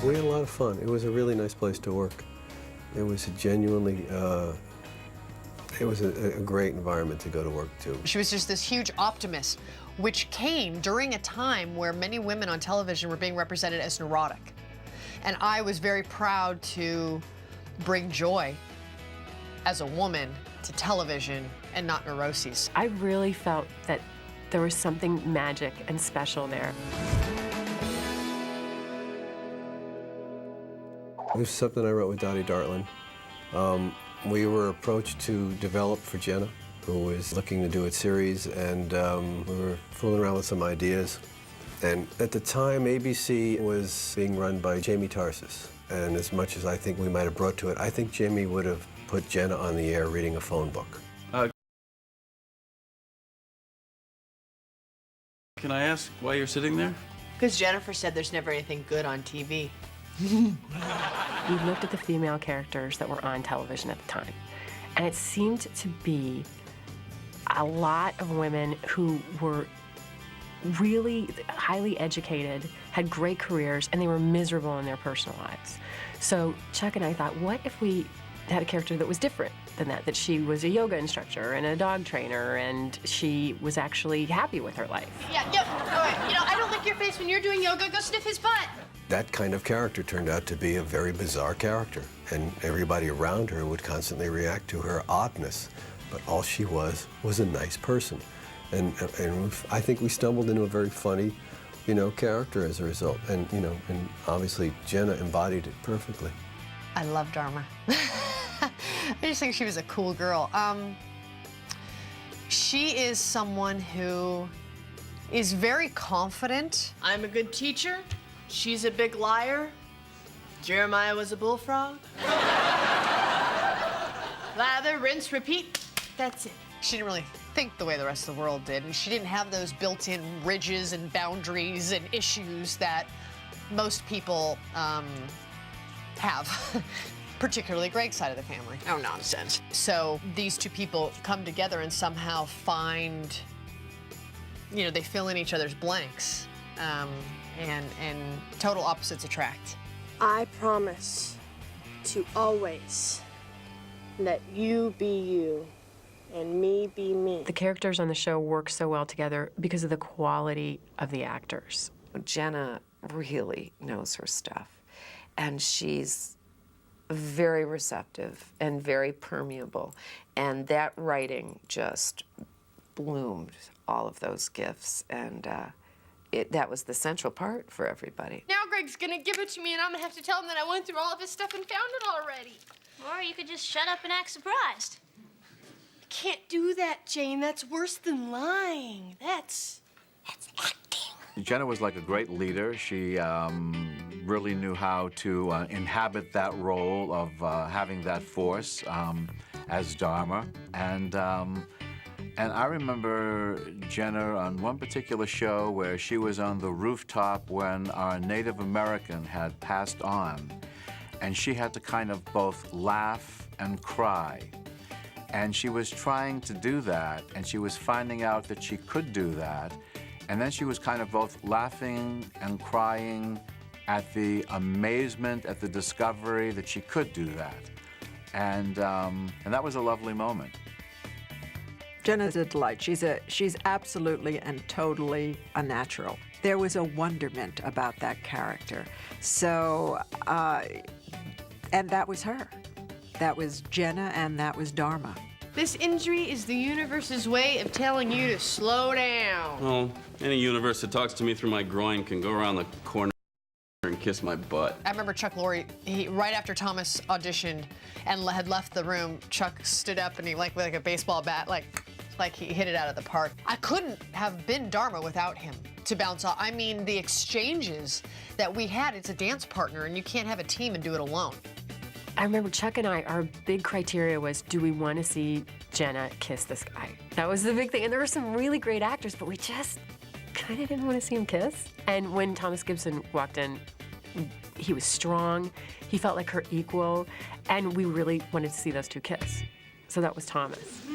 We had a lot of fun. It was a really nice place to work. It was a genuinely, it was a great environment to go to work to. She was just this huge optimist, which came during a time where many women on television were being represented as neurotic. And I was very proud to bring joy as a woman to television and not neuroses. I really felt that there was something magic and special there. It was something I wrote with Dottie Dartland. We were approached to develop for Jenna, who was looking to do a series, and we were fooling around with some ideas. And at the time, ABC was being run by Jamie Tarsis. And as much as I think we might have brought to it, I think Jamie would have put Jenna on the air reading a phone book. Can I ask why you're sitting there? Because Jennifer said there's never anything good on TV. We looked at the female characters that were on television at the time, and it seemed to be a lot of women who were really highly educated, had great careers, and they were miserable in their personal lives. So Chuck and I thought, what if we had a character that was different than that, that she was a yoga instructor and a dog trainer, and she was actually happy with her life. Yeah, all right. You know, I don't lick your face when you're doing yoga. Go sniff his butt. That kind of character turned out to be a very bizarre character, and everybody around her would constantly react to her oddness. But all she was a nice person. And I think we stumbled into a very funny, character as a result. And, and obviously Jenna embodied it perfectly. I love Dharma. I just think she was a cool girl. She is someone who is very confident. I'm a good teacher. She's a big liar. Jeremiah was a bullfrog. Lather, rinse, repeat. That's it. She didn't really think the way the rest of the world did, and she didn't have those built-in ridges and boundaries and issues that most people have, particularly Greg's side of the family. Oh, nonsense. So these two people come together and somehow find, they fill in each other's blanks, and total opposites attract. I promise to always let you be you and me be me. The characters on the show work so well together because of the quality of the actors. Jenna really knows her stuff, and she's very receptive and very permeable, and that writing just bloomed all of those gifts, and that was the central part for everybody. Now Greg's gonna give it to me, and I'm gonna have to tell him that I went through all of his stuff and found it already. Or you could just shut up and act surprised. Can't do that, Jane. That's worse than lying. That's acting. Jenna was like a great leader. She really knew how to inhabit that role of having that force as Dharma. And I remember Jenna on one particular show where she was on the rooftop when our Native American had passed on. And she had to kind of both laugh and cry. And she was trying to do that, and she was finding out that she could do that. And then she was kind of both laughing and crying at the amazement, at the discovery that she could do that. And that was a lovely moment. Jenna's a delight. She's absolutely and totally a natural. There was a wonderment about that character. So, and that was her. That was Jenna, and that was Dharma. This injury is the universe's way of telling you to slow down. Oh, any universe that talks to me through my groin can go around the corner and kiss my butt. I remember Chuck Lorre, right after Thomas auditioned and had left the room, Chuck stood up and he, with a baseball bat, like he hit it out of the park. I couldn't have been Dharma without him to bounce off. I mean, the exchanges that we had, it's a dance partner, and you can't have a team and do it alone. I remember Chuck and I, our big criteria was, do we want to see Jenna kiss this guy? That was the big thing. And there were some really great actors, but we just kind of didn't want to see him kiss. And when Thomas Gibson walked in, he was strong. He felt like her equal. And we really wanted to see those two kiss. So that was Thomas.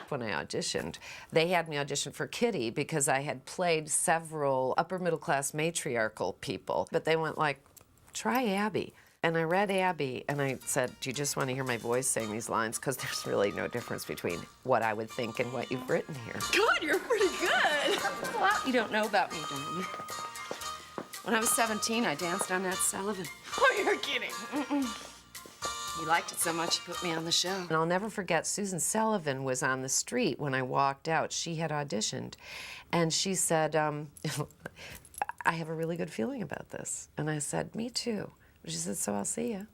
When I auditioned, they had me audition for Kitty because I had played several upper middle class matriarchal people, but they went like, try Abby. And I read Abby and I said, do you just want to hear my voice saying these lines? Because there's really no difference between what I would think and what you've written here. God, you're pretty good. A lot you don't know about me, darling. When I was 17, I danced on Nat Sullivan. Oh, you're kidding. He liked it so much, he put me on the show. And I'll never forget, Susan Sullivan was on the street when I walked out. She had auditioned, and she said, I have a really good feeling about this. And I said, me too. She said, so I'll see you.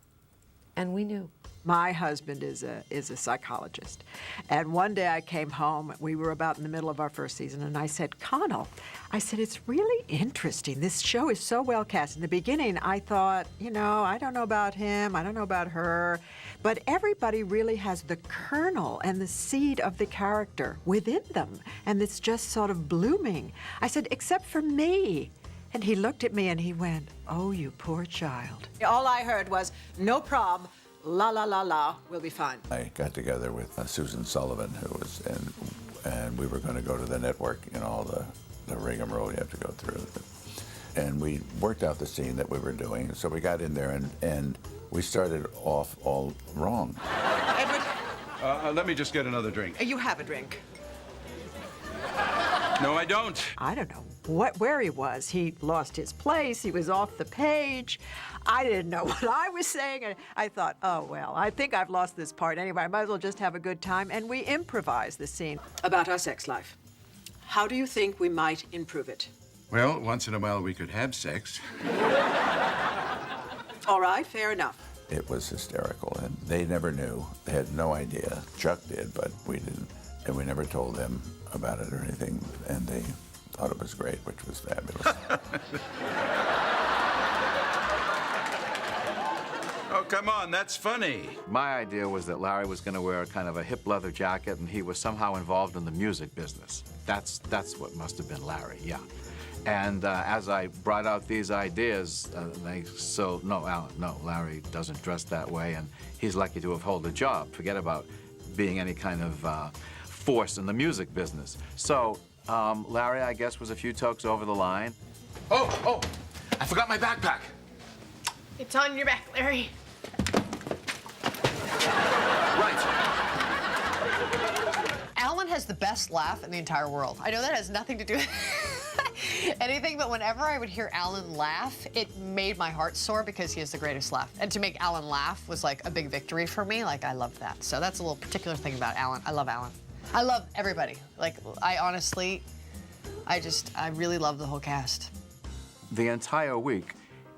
And we knew. My husband is a psychologist. And one day I came home, we were about in the middle of our first season, and I said, Connell, I said, it's really interesting. This show is so well cast. In the beginning, I thought, you know, I don't know about him, I don't know about her, but everybody really has the kernel and the seed of the character within them, and it's just sort of blooming. I said, except for me. And he looked at me and he went, oh, you poor child. All I heard was, no prob, la la la la, we'll be fine. I got together with Susan Sullivan, who was and we were going to go to the network, you know, all the rigmarole you have to go through. And we worked out the scene that we were doing. So we got in there and we started off all wrong. Edward, Let me just get another drink. you have a drink. No, I don't. I don't know where he was. He lost his place. He was off the page. I didn't know what I was saying. And I thought, oh, well, I think I've lost this part anyway. I might as well just have a good time. And we improvised the scene. About our sex life. How do you think we might improve it? Well, once in a while we could have sex. All right, fair enough. It was hysterical, and they never knew. They had no idea. Chuck did, but we didn't. And we never told them about it or anything, and they thought it was great, which was fabulous. Oh, come on, that's funny. My idea was that Larry was going to wear kind of a hip leather jacket, and he was somehow involved in the music business. That's what must have been Larry, yeah. And as I brought out these ideas, no, Larry doesn't dress that way, and he's lucky to have held a job. Forget about being any kind of force in the music business. So Larry, I guess, was a few tokes over the line. Oh, I forgot my backpack. It's on your back, Larry. Right. Alan has the best laugh in the entire world. I know that has nothing to do with anything, but whenever I would hear Alan laugh, it made my heart soar because he has the greatest laugh. And to make Alan laugh was like a big victory for me. Like, I love that. So that's a little particular thing about Alan. I love Alan. I love everybody. Like, I really love the whole cast. The entire week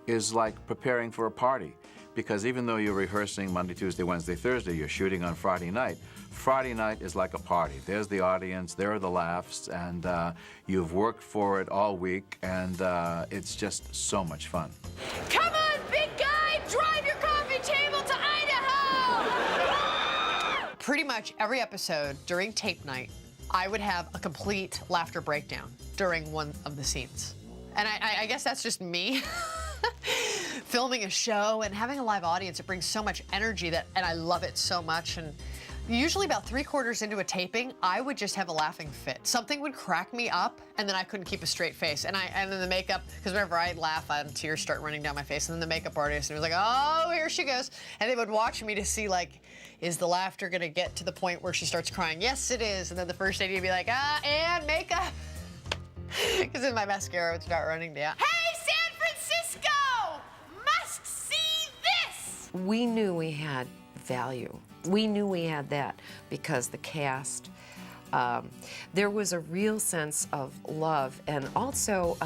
is like preparing for a party, because even though you're rehearsing Monday, Tuesday, Wednesday, Thursday, you're shooting on Friday night. Friday night is like a party. There's the audience, there are the laughs, and you've worked for it all week, and it's just so much fun. Come on, big guy, drive your coffee table to Idaho! Pretty much every episode during tape night, I would have a complete laughter breakdown during one of the scenes. And I guess that's just me. Filming a show and having a live audience, it brings so much energy and I love it so much. And usually about 3/4 into a taping, I would just have a laughing fit. Something would crack me up, and then I couldn't keep a straight face. And then the makeup, because whenever I laugh, tears start running down my face. And then the makeup artist was like, oh, here she goes. And they would watch me to see, like, is the laughter gonna get to the point where she starts crying? Yes, it is. And then the first lady would be like, and makeup. Because then my mascara would start running down. Hey, San Francisco! Must see this! We knew we had value. We knew we had that because the cast, there was a real sense of love, and also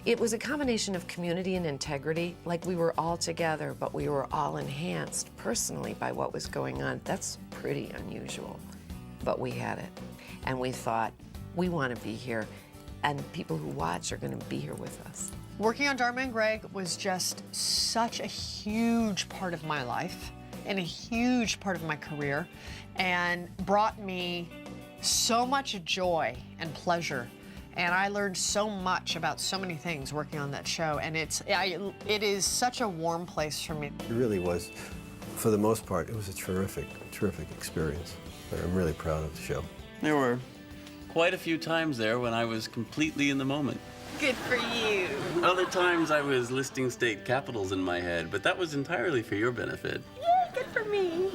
it was a combination of community and integrity. Like, we were all together, but we were all enhanced personally by what was going on. That's pretty unusual, but we had it. And we thought, we want to be here, and people who watch are going to be here with us. Working on Dharma and Greg was just such a huge part of my life and a huge part of my career, and brought me so much joy and pleasure. And I learned so much about so many things working on that show, and it is such a warm place for me. It really was, for the most part, it was a terrific experience. I'm really proud of the show. There were quite a few times there when I was completely in the moment. Good for you. Other times I was listing state capitals in my head, but that was entirely for your benefit. Yay, good for me.